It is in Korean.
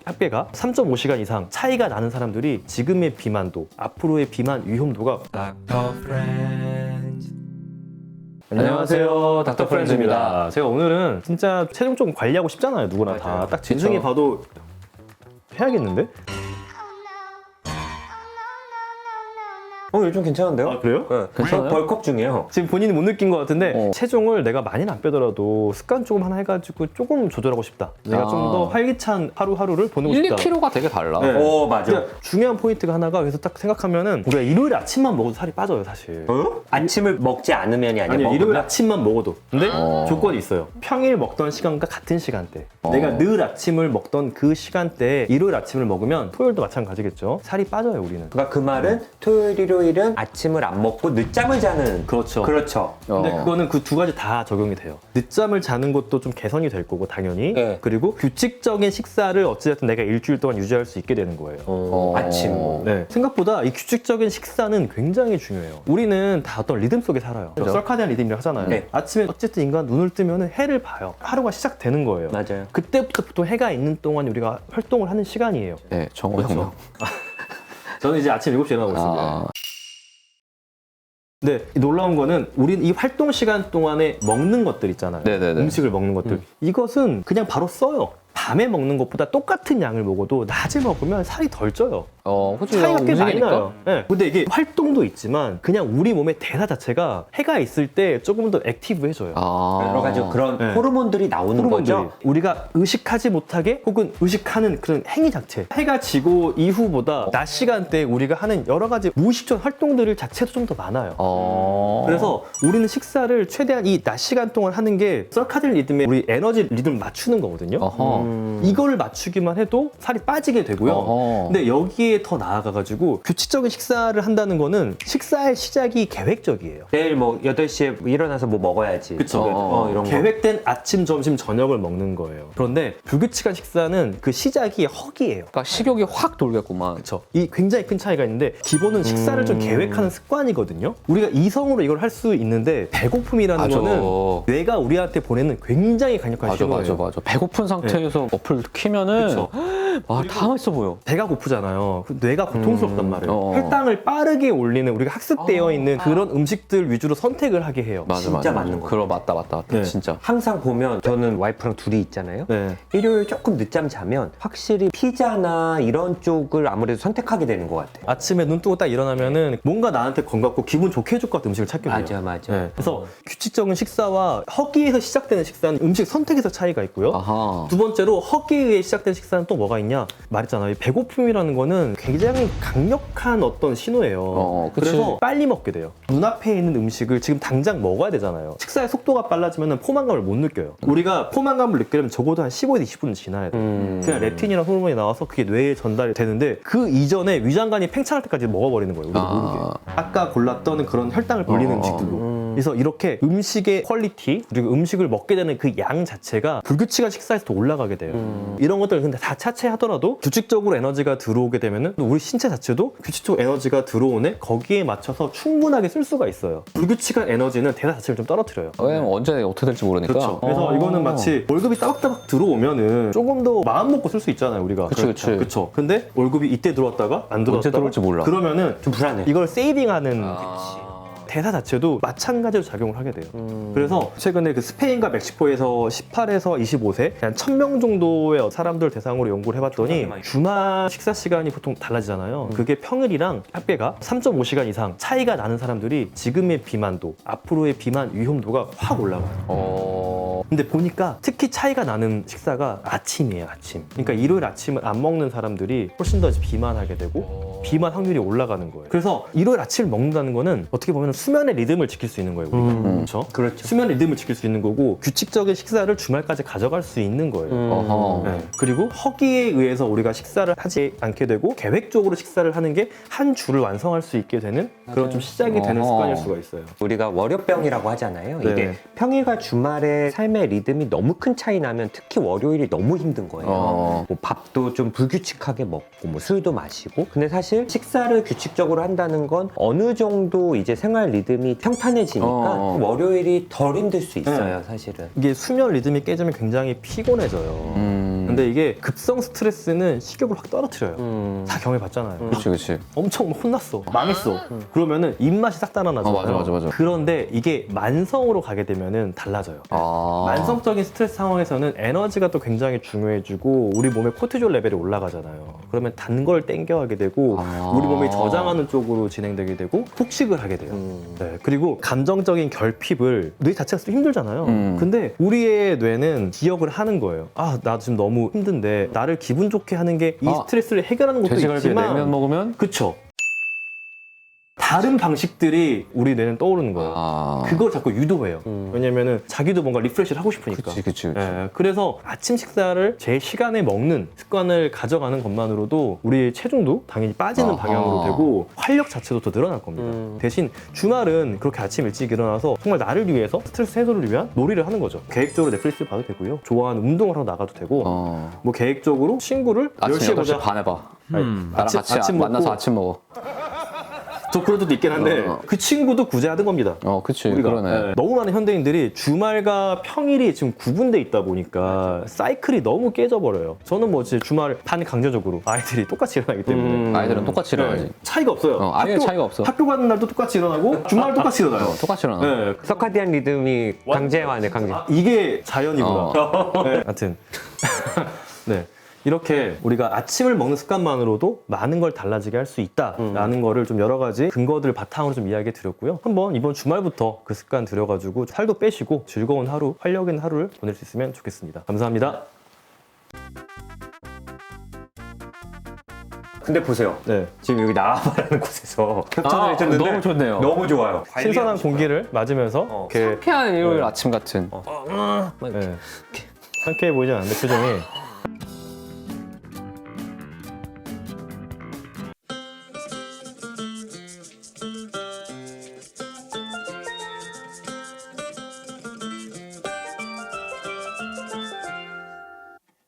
합계가 3.5시간 이상 차이가 나는 사람들이 지금의 비만도, 앞으로의 비만 위험도가 안녕하세요, 닥터 프렌즈입니다. 제가 오늘은 진짜 체중 좀 관리하고 싶잖아요, 누구나 다. 딱 진승이 봐도 해야겠는데? 요즘 괜찮은데요? 아, 그래요? 네. 괜찮아요? 벌컥 중이에요. 지금 본인이 못 느낀 것 같은데 체중을 내가 많이는 안 빼더라도 습관 조금 하나 해가지고 조금 조절하고 싶다. 내가 좀 더 활기찬 하루하루를 보내고 1, 싶다. 2kg가 되게 달라. 네. 맞아. 근데 중요한 포인트가 하나가 그래서 딱 생각하면은 우리가 일요일 아침만 먹어도 살이 빠져요, 사실. 아침을 먹지 않으면이 아니라 아니요, 일요일 먹으면? 아침만 먹어도. 근데 조건이 있어요. 평일 먹던 시간과 같은 시간대. 내가 늘 아침을 먹던 그 시간대에 일요일 아침을 먹으면 토요일도 마찬가지겠죠. 살이 빠져요, 우리는. 그러니까 그 말은 토요일, 일요일은 아침을 안 먹고 늦잠을 자는. 그렇죠. 그렇죠. 근데 그거는 그 두 가지 다 적용이 돼요. 늦잠을 자는 것도 좀 개선이 될 거고, 당연히. 네. 그리고 규칙적인 식사를 어찌됐든 내가 일주일 동안 유지할 수 있게 되는 거예요. 아침. 네. 생각보다 이 규칙적인 식사는 굉장히 중요해요. 우리는 다 어떤 리듬 속에 살아요. 그죠? 서카디안 리듬이라고 하잖아요. 네. 아침에 어쨌든 인간 눈을 뜨면 해를 봐요. 하루가 시작되는 거예요. 맞아요. 그때부터 보통 해가 있는 동안 우리가 활동을 하는 시간이에요. 네, 정호 형. 저는 이제 아침 7시에 일어나고 있습니다. 아, 네, 놀라운 거는 우린 이 활동 시간 동안에 먹는 것들 있잖아요. 네네네. 음식을 먹는 것들. 이것은 그냥 바로 써요. 밤에 먹는 것보다 똑같은 양을 먹어도 낮에 먹으면 살이 덜 쪄요. 그치. 차이가 꽤 많이 움직이니까. 나요. 네. 근데 이게 활동도 있지만 그냥 우리 몸의 대사 자체가 해가 있을 때 조금 더 액티브해져요. 여러 가지 그런 네. 호르몬들이 나오는 호르몬들이 거죠. 우리가 의식하지 못하게 혹은 의식하는 그런 행위 자체, 해가 지고 이후보다 낮 시간대에 우리가 하는 여러 가지 무의식적 활동들 자체도 좀 더 많아요. 그래서 우리는 식사를 최대한 이 낮 시간 동안 하는 게 서카디안 리듬에 우리 에너지 리듬을 맞추는 거거든요. 이거를 맞추기만 해도 살이 빠지게 되고요. 근데 여기에 더 나아가가지고 규칙적인 식사를 한다는 거는 식사의 시작이 계획적이에요. 내일 뭐 8시에 일어나서 뭐 먹어야지. 그쵸. 이런 거. 계획된 아침, 점심, 저녁을 먹는 거예요. 그런데 불규칙한 식사는 그 시작이 허기예요. 그러니까 식욕이 확 돌겠구만. 그렇죠. 이 굉장히 큰 차이가 있는데 기본은 식사를 좀 계획하는 습관이거든요. 우리가 이성으로 이걸 할 수 있는데 배고픔이라는 맞아. 거는 뇌가 우리한테 보내는 굉장히 강력한 신호예요. 맞아. 배고픈 상태에서 어플 키면은 그쵸. 다 맛있어 보여. 배가 고프잖아요. 그 뇌가 고통스럽단 말이에요. 어. 혈당을 빠르게 올리는 우리가 학습되어 있는 그런 음식들 위주로 선택을 하게 해요. 맞아, 진짜 맞는 거. 그럼 맞다. 네. 진짜. 항상 보면 저는 와이프랑 둘이 있잖아요. 네. 일요일 조금 늦잠 자면 확실히 피자나 이런 쪽을 아무래도 선택하게 되는 것 같아요. 아침에 눈 뜨고 딱 일어나면은 뭔가 나한테 건강하고 기분 좋게 해줄 것 같은 음식을 찾게 돼요. 맞아. 네. 그래서 규칙적인 식사와 허기에서 시작되는 식사는 음식 선택에서 차이가 있고요. 아하. 두 번째로 허기에 의해 시작된 식사는 또 뭐가 있냐? 말했잖아요. 이 배고픔이라는 거는 굉장히 강력한 어떤 신호예요. 그치. 그래서 빨리 먹게 돼요. 눈앞에 있는 음식을 지금 당장 먹어야 되잖아요. 식사의 속도가 빨라지면 포만감을 못 느껴요. 우리가 포만감을 느끼려면 적어도 한 15에서 20분 지나야 돼요. 그냥 렙틴이라는 호르몬이 나와서 그게 뇌에 전달이 되는데 그 이전에 위장관이 팽창할 때까지 먹어버리는 거예요. 우리도 모르게. 아까 골랐던 그런 혈당을 돌리는 음식들로. 그래서 이렇게 음식의 퀄리티 그리고 음식을 먹게 되는 그 양 자체가 불규칙한 식사에서 더 올라가게 돼요. 이런 것들을 근데 다 차치하더라도 규칙적으로 에너지가 들어오게 되면은 우리 신체 자체도 규칙적으로 에너지가 들어오네 거기에 맞춰서 충분하게 쓸 수가 있어요. 불규칙한 에너지는 대사 자체를 좀 떨어뜨려요. 왜냐면 언제 어떻게 될지 모르니까. 그렇죠. 그래서 이거는 마치 월급이 따박따박 들어오면은 조금 더 마음 먹고 쓸 수 있잖아요, 우리가. 그치. 그렇죠. 근데 월급이 이때 들어왔다가 안 들어왔다가 언제 들어올지 몰라. 그러면은 좀 불안해. 이걸 세이빙하는 대사 자체도 마찬가지로 작용을 하게 돼요. 그래서 최근에 그 스페인과 멕시코에서 18에서 25세 한 1000명 정도의 사람들 대상으로 연구를 해봤더니 주말 식사 시간이 보통 달라지잖아요. 그게 평일이랑 합계가 3.5시간 이상 차이가 나는 사람들이 지금의 비만도, 앞으로의 비만 위험도가 확 올라가요. 근데 보니까 특히 차이가 나는 식사가 아침이에요, 아침. 그러니까 일요일 아침을 안 먹는 사람들이 훨씬 더 비만하게 되고 비만 확률이 올라가는 거예요. 그래서 일요일 아침을 먹는다는 거는 어떻게 보면 수면의 리듬을 지킬 수 있는 거예요, 우리가. 그렇죠? 수면 리듬을 지킬 수 있는 거고 규칙적인 식사를 주말까지 가져갈 수 있는 거예요. 네. 그리고 허기에 의해서 우리가 식사를 하지 않게 되고 계획적으로 식사를 하는 게 한 주를 완성할 수 있게 되는 그런 좀 시작이 되는 습관일 수가 있어요. 우리가 월요병이라고 하잖아요. 네. 이게 평일과 주말의 삶의 리듬이 너무 큰 차이 나면 특히 월요일이 너무 힘든 거예요. 뭐 밥도 좀 불규칙하게 먹고 뭐 술도 마시고. 근데 사실 식사를 규칙적으로 한다는 건 어느 정도 이제 생활 리듬이 평탄해지니까 월요일이 덜 힘들 수 있어요, 사실은. 이게 수면 리듬이 깨지면 굉장히 피곤해져요. 근데 이게 급성 스트레스는 식욕을 확 떨어뜨려요. 다 경험해봤잖아요. 그치. 엄청 막 혼났어, 망했어. 그러면은 입맛이 싹 달아나잖아요. 맞아. 그런데 이게 만성으로 가게 되면은 달라져요. 만성적인 스트레스 상황에서는 에너지가 또 굉장히 중요해지고 우리 몸의 코티졸 레벨이 올라가잖아요. 그러면 단 걸 땡겨하게 되고 우리 몸이 저장하는 쪽으로 진행되게 되고 폭식을 하게 돼요. 네, 그리고 감정적인 결핍을 뇌 자체가 좀 힘들잖아요. 근데 우리의 뇌는 기억을 하는 거예요. 아, 나 지금 너무 힘든데 나를 기분 좋게 하는 게 이 스트레스를 해결하는 것도 돼지갈비에 있지만 냉면 먹으면 그쵸. 다른 방식들이 우리 뇌는 떠오르는 거예요. 그걸 자꾸 유도해요. 왜냐면은 자기도 뭔가 리프레시를 하고 싶으니까. 그치. 예, 그래서 아침 식사를 제 시간에 먹는 습관을 가져가는 것만으로도 우리 체중도 당연히 빠지는 방향으로 되고 활력 자체도 더 늘어날 겁니다. 대신 주말은 그렇게 아침 일찍 일어나서 정말 나를 위해서 스트레스 해소를 위한 놀이를 하는 거죠. 계획적으로 넷플릭스 봐도 되고요. 좋아하는 운동을 하러 나가도 되고 뭐 계획적으로 친구를 아침 10시에 8시 보자. 반에 봐. 나랑 아침- 같이 아침 만나서 먹고. 아침 먹어. 저 그런 데도 있긴 한데 그 친구도 구제하던 겁니다. 그치. 우리가. 그러네. 너무 많은 현대인들이 주말과 평일이 지금 구분돼 있다 보니까 사이클이 너무 깨져버려요. 저는 뭐 이제 주말 반강제적으로 아이들이 똑같이 일어나기 때문에 아이들은 똑같이 일어나지. 차이가 없어요. 아예 차이가 없어. 학교 가는 날도 똑같이 일어나고 주말 똑같이 일어나요. 똑같이 일어나. 네. 서카디안 리듬이 강제화네, 강제. 이게 자연이구나. 네. 하여튼 네. 이렇게 우리가 아침을 먹는 습관만으로도 많은 걸 달라지게 할 수 있다라는 거를 좀 여러 가지 근거들을 바탕으로 좀 이야기해 드렸고요. 한번 이번 주말부터 그 습관 들여가지고 살도 빼시고 즐거운 하루, 활력 있는 하루를 보낼 수 있으면 좋겠습니다. 감사합니다. 근데 보세요. 네. 지금 여기 나와바라는 곳에서 협찬을 해줬는데 너무 좋네요. 너무 좋아요. 신선한 공기를 맞으면서 이렇게 상쾌한 일요일 아침 같은. 네. 상쾌해 보이지 않는데 표정이